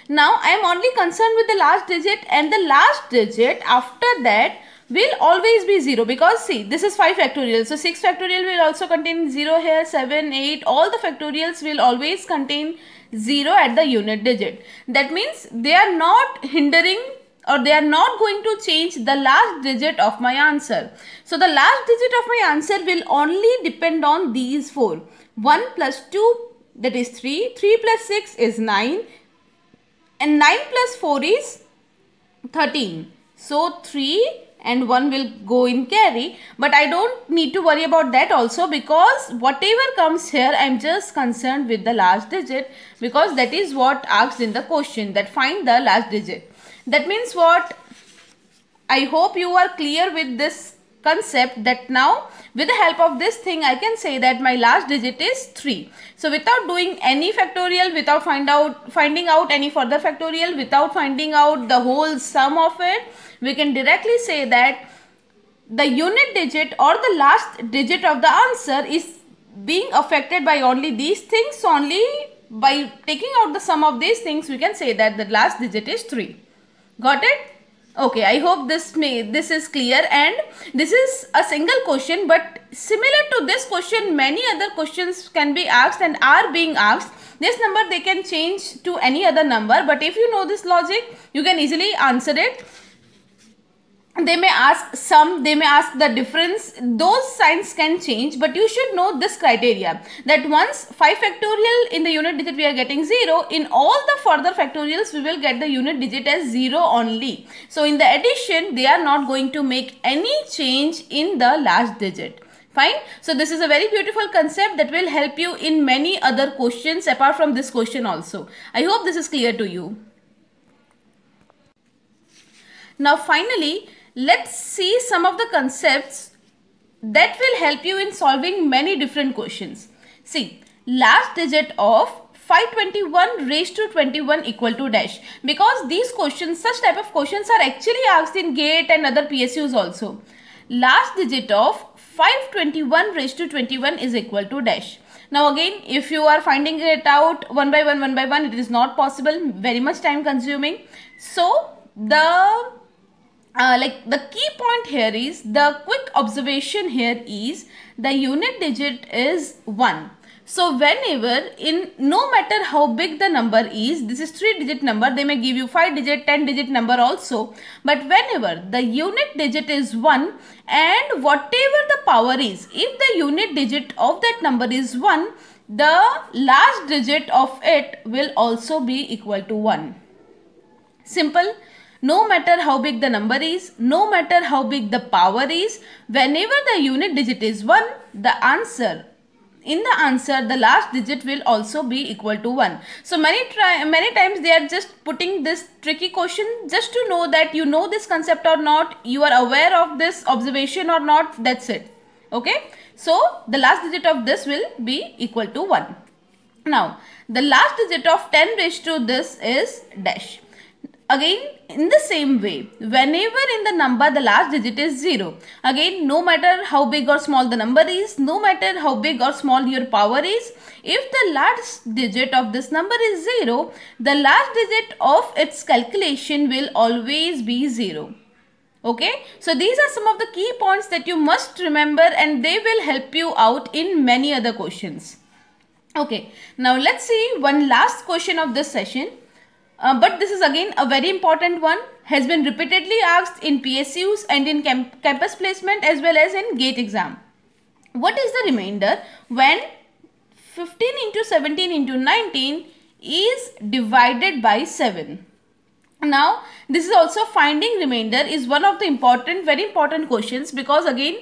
Now I am only concerned with the last digit, and the last digit after that will always be 0, because see, this is 5 factorial. So 6 factorial will also contain 0 here, 7, 8, all the factorials will always contain 0 at the unit digit. That means they are not hindering, or they are not going to change the last digit of my answer. So the last digit of my answer will only depend on these 4. 1 plus 2, that is 3, 3 plus 6 is 9, and 9 plus 4 is 13. So 3 and 1 will go in carry, but I don't need to worry about that also, because whatever comes here I am just concerned with the last digit, because that is what asked in the question, that find the last digit. That means what? I hope you are clear with this concept, that now with the help of this thing I can say that my last digit is 3. So without doing any factorial, without finding out any further factorial, without finding out the whole sum of it, we can directly say that the unit digit or the last digit of the answer is being affected by only these things. So only by taking out the sum of these things we can say that the last digit is 3. Got it? Okay, I hope this is clear, and this is a single question, but similar to this question many other questions can be asked and are being asked. This number they can change to any other number, but if you know this logic you can easily answer it. They may ask sum, they may ask the difference, those signs can change, but you should know this criteria, that once 5 factorial in the unit digit we are getting 0, in all the further factorials we will get the unit digit as 0 only. So in the addition they are not going to make any change in the last digit. Fine. So this is a very beautiful concept that will help you in many other questions apart from this question also. I hope this is clear to you. Now finally, let's see some of the concepts that will help you in solving many different questions. See, last digit of 521 raised to 21 equal to dash. Because these questions, such type of questions are actually asked in GATE and other PSUs also. Last digit of 521 raised to 21 is equal to dash. Now again, if you are finding it out one by one, it is not possible, very much time consuming. So the key point here is, the quick observation here is the unit digit is 1. So whenever, no matter how big the number is, this is 3-digit number, they may give you 5-digit, 10-digit number also, but whenever the unit digit is 1 and whatever the power is, if the unit digit of that number is 1, the last digit of it will also be equal to 1. Simple. No matter how big the number is, no matter how big the power is, whenever the unit digit is 1, the answer, the last digit will also be equal to 1. So many times they are just putting this tricky question just to know that you know this concept or not, you are aware of this observation or not, that's it. Okay. So the last digit of this will be equal to 1. Now the last digit of 10 raised to this is dash. Again, in the same way, whenever in the number the last digit is 0, again, no matter how big or small the number is, no matter how big or small your power is, if the last digit of this number is 0, the last digit of its calculation will always be 0. Okay, so these are some of the key points that you must remember, and they will help you out in many other questions. Okay, now let's see one last question of this session. But this is again a very important one, has been repeatedly asked in PSUs and in campus placement as well as in GATE exam. What is the remainder when 15 into 17 into 19 is divided by 7? Now this is also, finding remainder is one of the very important questions, because again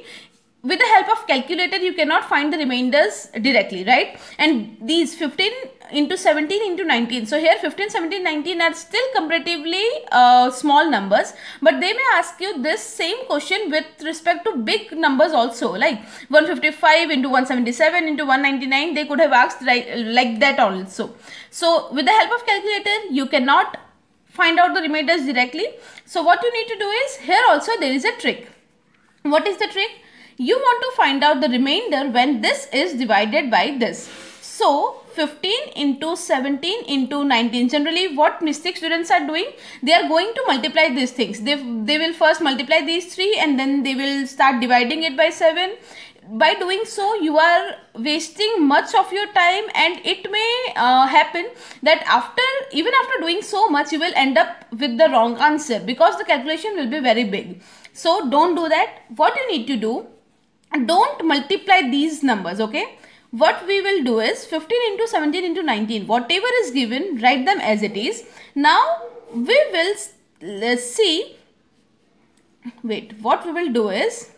with the help of calculator you cannot find the remainders directly, right? And these 15 into 17 into 19, so here 15, 17, 19 are still comparatively small numbers, but they may ask you this same question with respect to big numbers also, like 155 into 177 into 199, they could have asked like that also. So with the help of calculator you cannot find out the remainders directly. So what you need to do is, here also there is a trick. What is the trick? You want to find out the remainder when this is divided by this. So 15 into 17 into 19. Generally what mistake students are doing, they are going to multiply these things. They will first multiply these 3 and then they will start dividing it by 7. By doing so you are wasting much of your time, and it may happen that even after doing so much you will end up with the wrong answer, because the calculation will be very big. So don't do that. What you need to do, don't multiply these numbers, okay? What we will do is 15 into 17 into 19, whatever is given, write them as it is. Now we will see, what we will do is,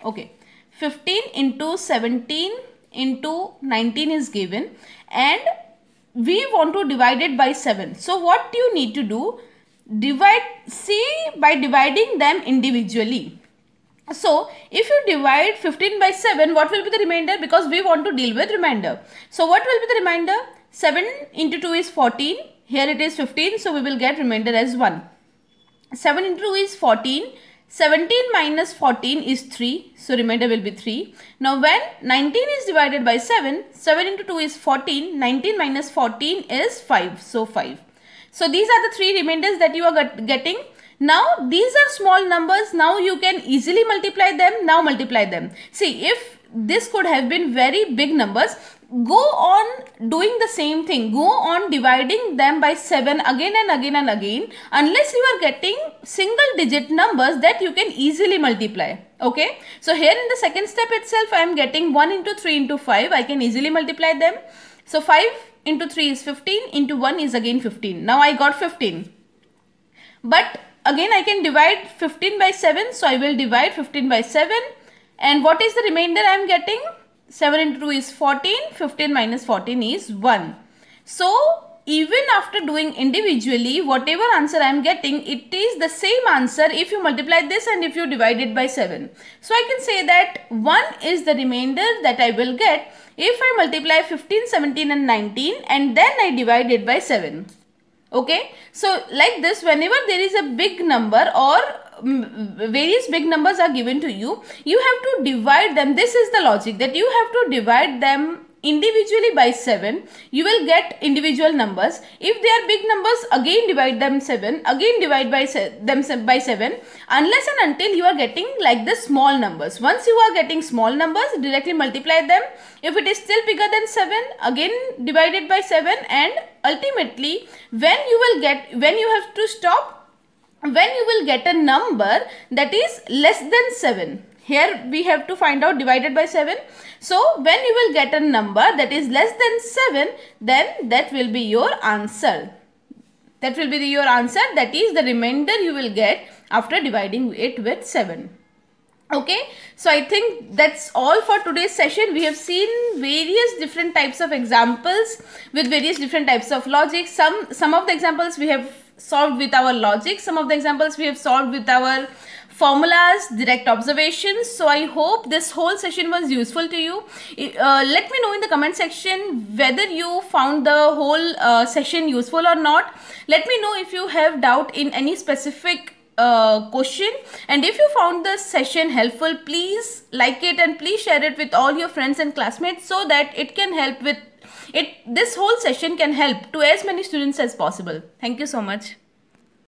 okay, 15 into 17 into 19 is given and we want to divide it by 7. So what you need to do, by dividing them individually. So if you divide 15 by 7, what will be the remainder? Because we want to deal with remainder. So what will be the remainder? 7 into 2 is 14. Here it is 15. So we will get remainder as 1. 7 into 2 is 14. 17 minus 14 is 3. So remainder will be 3. Now when 19 is divided by 7, 7 into 2 is 14. 19 minus 14 is 5. So 5. So these are the 3 remainders that you are getting. Now these are small numbers. Now you can easily multiply them. Now multiply them. See, if this could have been very big numbers, go on doing the same thing. Go on dividing them by 7 again and again and again, unless you are getting single digit numbers that you can easily multiply. Okay. So here in the second step itself, I am getting 1 into 3 into 5. I can easily multiply them. So 5 into 3 is 15, into 1 is again 15. Now I got 15. But again I can divide 15 by 7. So I will divide 15 by 7. And what is the remainder I am getting? 7 into 2 is 14. 15 minus 14 is 1. So even after doing individually, whatever answer I am getting, it is the same answer if you multiply this and if you divide it by 7. So I can say that 1 is the remainder that I will get if I multiply 15, 17 and 19 and then I divide it by 7. Okay. So like this, whenever there is a big number or various big numbers are given to you, you have to divide them. This is the logic, that you have to divide them individually by 7. You will get individual numbers. If they are big numbers, again divide them 7, again divide them by 7, unless and until you are getting like the small numbers. Once you are getting small numbers, directly multiply them. If it is still bigger than 7, again divide it by 7, and ultimately when you will get a number that is less than 7. Here we have to find out divided by 7. So when you will get a number that is less than 7, then that will be your answer. That will be your answer. That is the remainder you will get after dividing it with 7. Okay, so I think that's all for today's session. We have seen various different types of examples with various different types of logic. Some of the examples we have solved with our logic. Some of the examples we have solved with our formulas, direct observations. So I hope this whole session was useful to you. Let me know in the comment section whether you found the whole session useful or not. Let me know if you have doubt in any specific question, and if you found the session helpful, please like it and please share it with all your friends and classmates, so that it can help with it. This whole session can help to as many students as possible. Thank you so much.